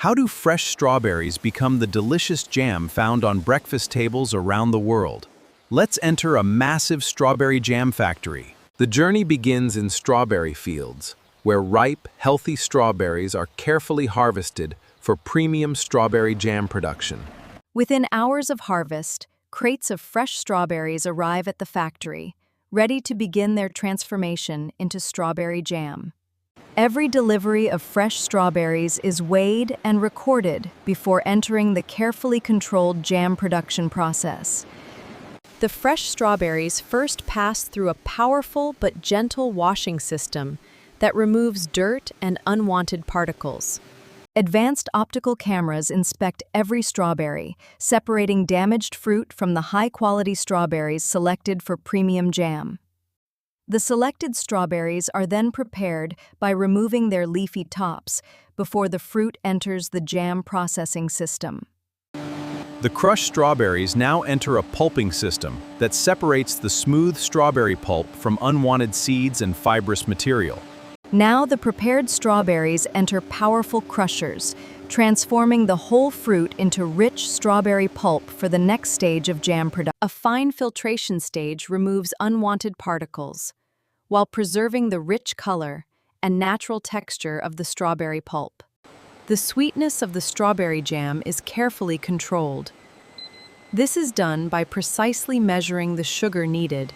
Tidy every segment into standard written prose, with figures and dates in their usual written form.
How do fresh strawberries become the delicious jam found on breakfast tables around the world? Let's enter a massive strawberry jam factory. The journey begins in strawberry fields, where ripe, healthy strawberries are carefully harvested for premium strawberry jam production. Within hours of harvest, crates of fresh strawberries arrive at the factory, ready to begin their transformation into strawberry jam. Every delivery of fresh strawberries is weighed and recorded before entering the carefully controlled jam production process. The fresh strawberries first pass through a powerful but gentle washing system that removes dirt and unwanted particles. Advanced optical cameras inspect every strawberry, separating damaged fruit from the high-quality strawberries selected for premium jam. The selected strawberries are then prepared by removing their leafy tops before the fruit enters the jam processing system. The crushed strawberries now enter a pulping system that separates the smooth strawberry pulp from unwanted seeds and fibrous material. Now the prepared strawberries enter powerful crushers, transforming the whole fruit into rich strawberry pulp for the next stage of jam production. A fine filtration stage removes unwanted particles, while preserving the rich color and natural texture of the strawberry pulp. The sweetness of the strawberry jam is carefully controlled. This is done by precisely measuring the sugar needed.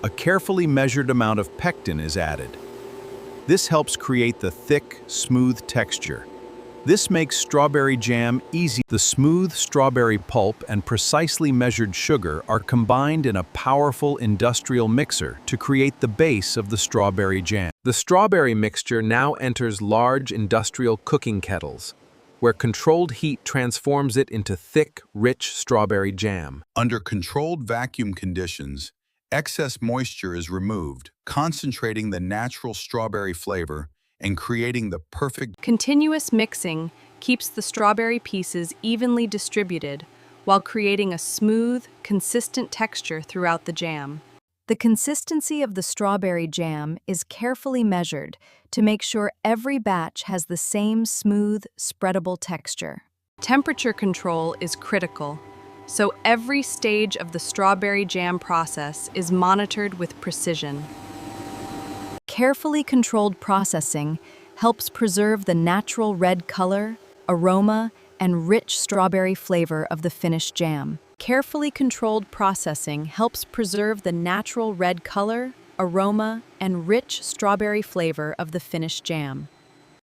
A carefully measured amount of pectin is added. This helps create the thick, smooth texture. This makes strawberry jam easy. The smooth strawberry pulp and precisely measured sugar are combined in a powerful industrial mixer to create the base of the strawberry jam. The strawberry mixture now enters large industrial cooking kettles, where controlled heat transforms it into thick, rich strawberry jam. Under controlled vacuum conditions, excess moisture is removed, concentrating the natural strawberry flavor and creating the perfect. Continuous mixing keeps the strawberry pieces evenly distributed while creating a smooth, consistent texture throughout the jam. The consistency of the strawberry jam is carefully measured to make sure every batch has the same smooth, spreadable texture. Temperature control is critical, so every stage of the strawberry jam process is monitored with precision. Carefully controlled processing helps preserve the natural red color, aroma, and rich strawberry flavor of the finished jam. Carefully controlled processing helps preserve the natural red color, aroma, and rich strawberry flavor of the finished jam.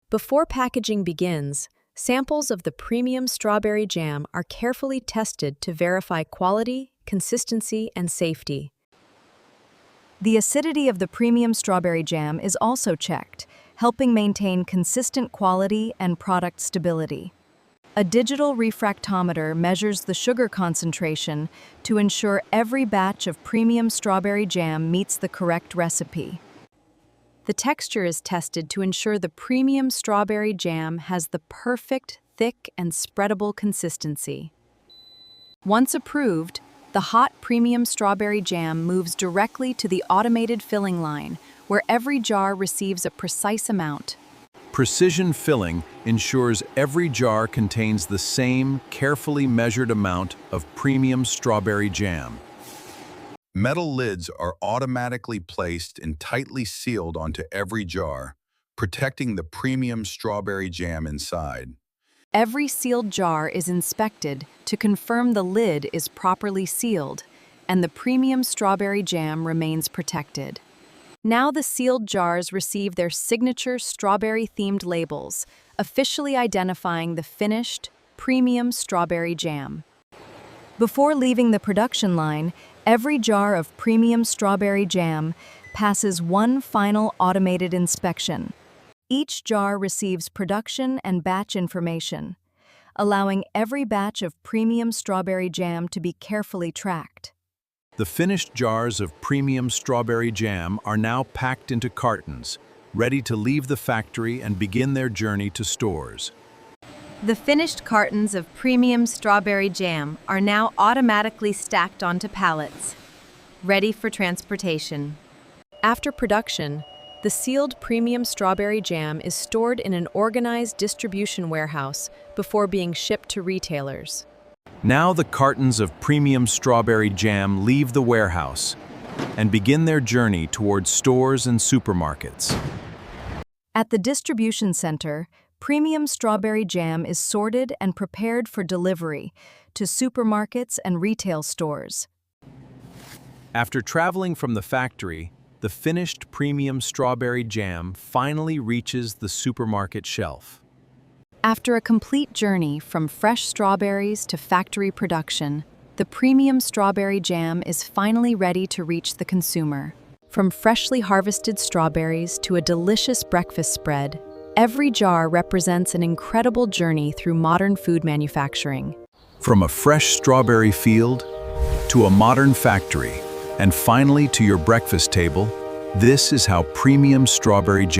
Before packaging begins, samples of the premium strawberry jam are carefully tested to verify quality, consistency, and safety. The acidity of the premium strawberry jam is also checked, helping maintain consistent quality and product stability. A digital refractometer measures the sugar concentration to ensure every batch of premium strawberry jam meets the correct recipe. The texture is tested to ensure the premium strawberry jam has the perfect, thick, and spreadable consistency. Once approved, the hot premium strawberry jam moves directly to the automated filling line, where every jar receives a precise amount. Precision filling ensures every jar contains the same carefully measured amount of premium strawberry jam. Metal lids are automatically placed and tightly sealed onto every jar, protecting the premium strawberry jam inside. Every sealed jar is inspected to confirm the lid is properly sealed and the premium strawberry jam remains protected. Now the sealed jars receive their signature strawberry-themed labels, officially identifying the finished, premium strawberry jam. Before leaving the production line, every jar of premium strawberry jam passes one final automated inspection. Each jar receives production and batch information, allowing every batch of premium strawberry jam to be carefully tracked. The finished jars of premium strawberry jam are now packed into cartons, ready to leave the factory and begin their journey to stores. The finished cartons of premium strawberry jam are now automatically stacked onto pallets, ready for transportation. After production, The sealed premium strawberry jam is stored in an organized distribution warehouse before being shipped to retailers. Now the cartons of premium strawberry jam leave the warehouse and begin their journey towards stores and supermarkets. At the distribution center, premium strawberry jam is sorted and prepared for delivery to supermarkets and retail stores. After traveling from the factory, the finished premium strawberry jam finally reaches the supermarket shelf. After a complete journey from fresh strawberries to factory production, the premium strawberry jam is finally ready to reach the consumer. From freshly harvested strawberries to a delicious breakfast spread, every jar represents an incredible journey through modern food manufacturing. From a fresh strawberry field to a modern factory, and finally to your breakfast table, this is how premium strawberry jam